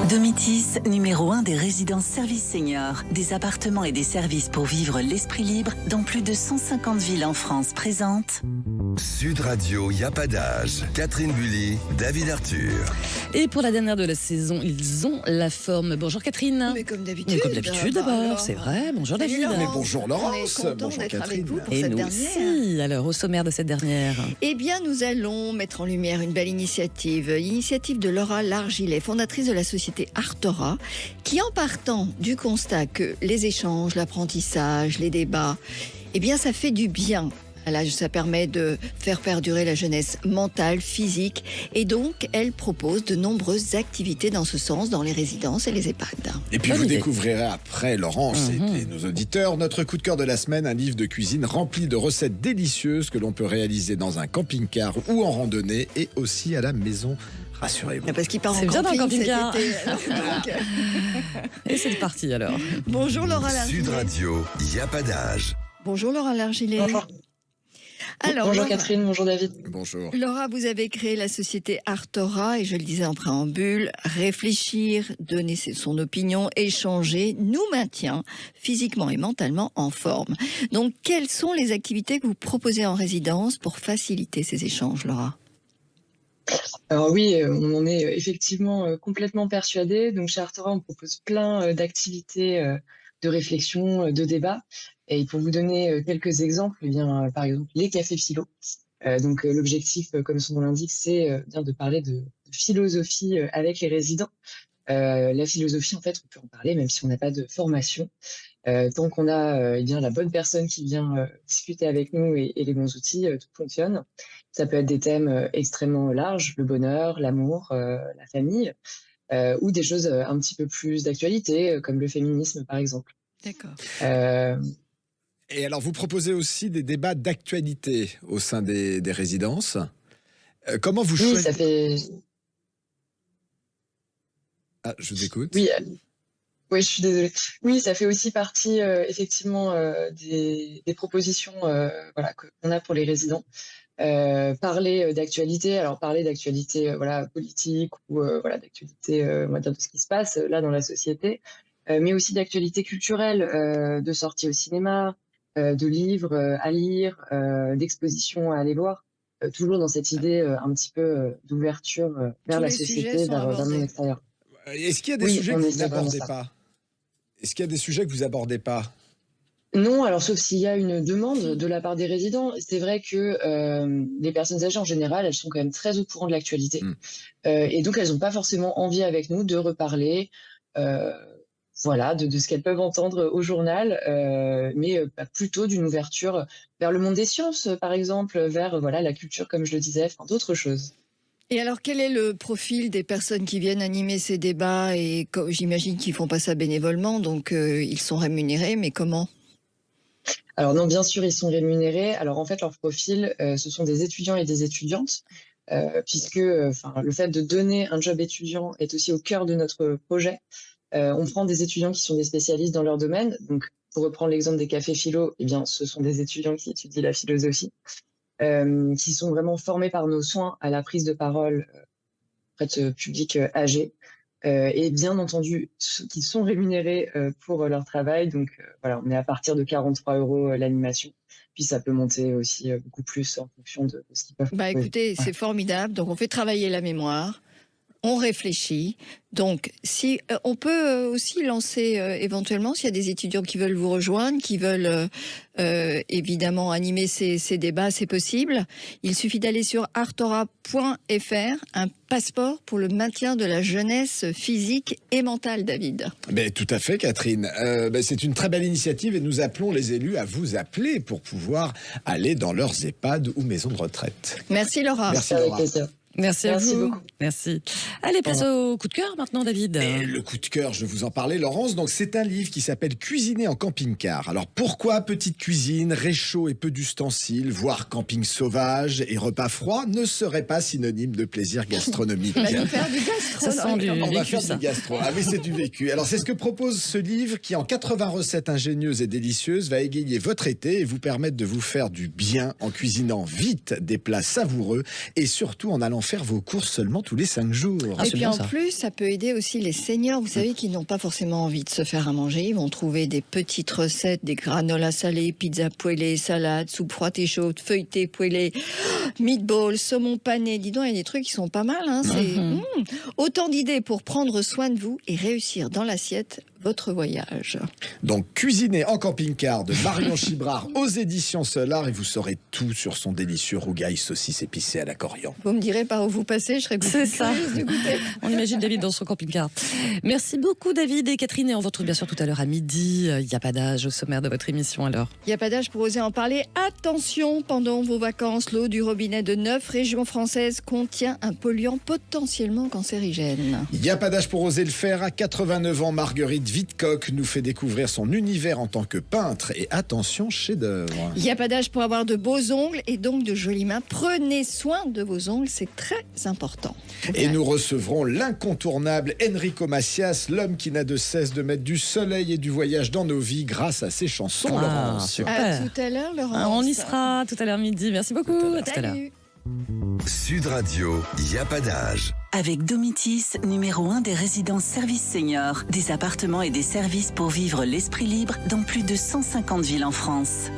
Domitis, numéro 1 des résidences services seniors, des appartements et des services pour vivre l'esprit libre dans plus de 150 villes en France présente. Sud Radio, y a pas d'âge. Catherine Bully, David Arthur. Et pour la dernière de la saison, ils ont la forme. Bonjour Catherine. Mais comme d'habitude. Comme d'habitude d'abord, c'est vrai. Bonjour David. Laurence. Mais bonjour Laurence. On est content Bonjour d'être Catherine. avec vous pour Et cette nous dernière. aussi. Alors, au sommaire de cette dernière. Eh bien, nous allons mettre en lumière une belle initiative. L'initiative de Laura Largilet, fondatrice de la société Artora, qui en partant du constat que les échanges, l'apprentissage, les débats, eh bien, ça fait du bien. Là, ça permet de faire perdurer la jeunesse mentale, physique. Et donc, elle propose de nombreuses activités dans ce sens dans les résidences et les EHPAD. Et puis Bonne vous idée. découvrirez après, Laurence et nos auditeurs, notre coup de cœur de la semaine, un livre de cuisine rempli de recettes délicieuses que l'on peut réaliser dans un camping-car ou en randonnée et aussi à la maison. Rassurez-vous. Parce qu'il part en C'est bien dans le camping cet camping-car. été. Donc, Et c'est parti alors. bonjour Laura Largilet. Sud Radio, y a pas d'âge. Bonjour Laura Largilet. Bonjour. Alors, Bonjour Laura, Catherine, bonjour David. Bonjour. Laura, vous avez créé la société Artora et je le disais en préambule, réfléchir, donner son opinion, échanger, nous maintient physiquement et mentalement en forme. Donc, quelles sont les activités que vous proposez en résidence pour faciliter ces échanges, Laura ? Alors oui, on en est effectivement complètement persuadés. Donc chez Artora, on propose plein d'activités de réflexion, de débat. Et pour vous donner quelques exemples, eh bien, par exemple, les cafés philo. Donc l'objectif, comme son nom l'indique, c'est bien de parler de philosophie avec les résidents. La philosophie, en fait, on peut en parler même si on n'a pas de formation. Tant qu'on a eh bien, la bonne personne qui vient discuter avec nous et les bons outils, tout fonctionne. Ça peut être des thèmes extrêmement larges, le bonheur, l'amour, la famille, ou des choses un petit peu plus d'actualité, comme le féminisme, par exemple. D'accord. Et alors vous proposez aussi des débats d'actualité au sein des résidences. Comment vous Oui, choisissez... ça fait... Ah, je vous écoute. Oui, oui, je suis désolée. Oui, ça fait aussi partie effectivement des propositions voilà, qu'on a pour les résidents. Parler d'actualité, alors parler d'actualité voilà, politique ou voilà, d'actualité on va dire de ce qui se passe là dans la société, mais aussi d'actualité culturelle, de sorties au cinéma, de livres à lire, d'expositions à aller voir. Toujours dans cette idée un petit peu d'ouverture vers Tous la les sujets société, sont vers le abordés. monde extérieur. Est-ce qu'il y a des Oui, sujets on que vous essaie vraiment n'abordez ça. pas? Est-ce qu'il y a des sujets que vous abordez pas? Non, alors sauf s'il y a une demande de la part des résidents. C'est vrai que les personnes âgées en général, elles sont quand même très au courant de l'actualité. Et donc elles n'ont pas forcément envie avec nous de reparler voilà, de ce qu'elles peuvent entendre au journal, mais plutôt d'une ouverture vers le monde des sciences, par exemple, vers voilà, la culture, comme je le disais, enfin, d'autres choses. Et alors, quel est le profil des personnes qui viennent animer ces débats ? Et j'imagine qu'ils font pas ça bénévolement, donc ils sont rémunérés, mais comment ? Alors non, bien sûr, ils sont rémunérés. Alors en fait, leur profil, ce sont des étudiants et des étudiantes, puisque le fait de donner un job étudiant est aussi au cœur de notre projet. On prend des étudiants qui sont des spécialistes dans leur domaine. Donc, pour reprendre l'exemple des cafés philo, eh bien, ce sont des étudiants qui étudient la philosophie, qui sont vraiment formés par nos soins à la prise de parole auprès de ce public âgé. Et bien entendu, qui sont rémunérés pour leur travail. Donc voilà, on est à partir de 43 € l'animation. Puis ça peut monter aussi beaucoup plus en fonction de ce qu'ils peuvent Bah proposer. écoutez, c'est formidable. Donc on fait travailler la mémoire, on réfléchit. Donc si on peut aussi lancer éventuellement s'il y a des étudiants qui veulent vous rejoindre, qui veulent évidemment animer ces débats, c'est possible. Il suffit d'aller sur artora.fr, un passeport pour le maintien de la jeunesse physique et mentale, David. Ben, tout à fait, Catherine. C'est une très belle initiative et nous appelons les élus à vous appeler pour pouvoir aller dans leurs EHPAD ou maisons de retraite. Merci Laura. Merci, Avec Laura. plaisir. Merci à Merci vous. beaucoup. Merci. Allez, place au coup de cœur maintenant, David. Et le coup de cœur, je vous en parlais, Laurence. Donc, c'est un livre qui s'appelle Cuisiner en camping-car. Alors, pourquoi petite cuisine, réchaud et peu d'ustensiles, voire camping sauvage et repas froid ne serait pas synonyme de plaisir gastronomique? On va nous faire du gastro. Ça sent du On va vécu, faire ça. du gastro. Ah oui, c'est du vécu. Alors, c'est ce que propose ce livre qui, en 80 recettes ingénieuses et délicieuses, va égayer votre été et vous permettre de vous faire du bien en cuisinant vite des plats savoureux et surtout en allant faire vos courses seulement tous les 5 jours. Ah, Et c'est puis bien, en ça. plus, ça peut aider aussi les seniors, vous savez, qui n'ont pas forcément envie de se faire à manger. Ils vont trouver des petites recettes, des granolas salés, pizza poêlée, salade, soupe froide et chaude, feuilletée poêlée, meatballs, saumon pané. Dis donc, il y a des trucs qui sont pas mal. Hein, Autant d'idées pour prendre soin de vous et réussir dans l'assiette votre voyage. Donc, Cuisiner en camping-car de Marion Chibrard aux éditions Solar et vous saurez tout sur son délicieux rougail saucisse épicée à la coriandre. Vous me direz par où vous passez, je serais C'est ça. curieuse de goûter. On imagine David dans son camping-car. Merci beaucoup David et Catherine et on vous retrouve bien sûr tout à l'heure à midi. Il n'y a pas d'âge au sommaire de votre émission alors. Il n'y a pas d'âge pour oser en parler. Attention, pendant vos vacances, l'eau du robinet de 9 régions françaises contient un polluant potentiellement cancérigène. Il n'y a pas d'âge pour oser le faire. À 89 ans, Marguerite Wittkock nous fait découvrir son univers en tant que peintre. Et attention, chef-d'œuvre. Il n'y a pas d'âge pour avoir de beaux ongles et donc de jolies mains. Prenez soin de vos ongles, c'est très important. Et nous recevrons l'incontournable Enrico Macias, l'homme qui n'a de cesse de mettre du soleil et du voyage dans nos vies grâce à ses chansons, Ah, Laurence. super. À tout à l'heure, Laurence. On y sera tout à l'heure midi. Merci beaucoup. À tout à l'heure. Salut. Sud Radio, il n'y a pas d'âge. Avec Domitis, numéro 1 des résidences services seniors, des appartements et des services pour vivre l'esprit libre dans plus de 150 villes en France.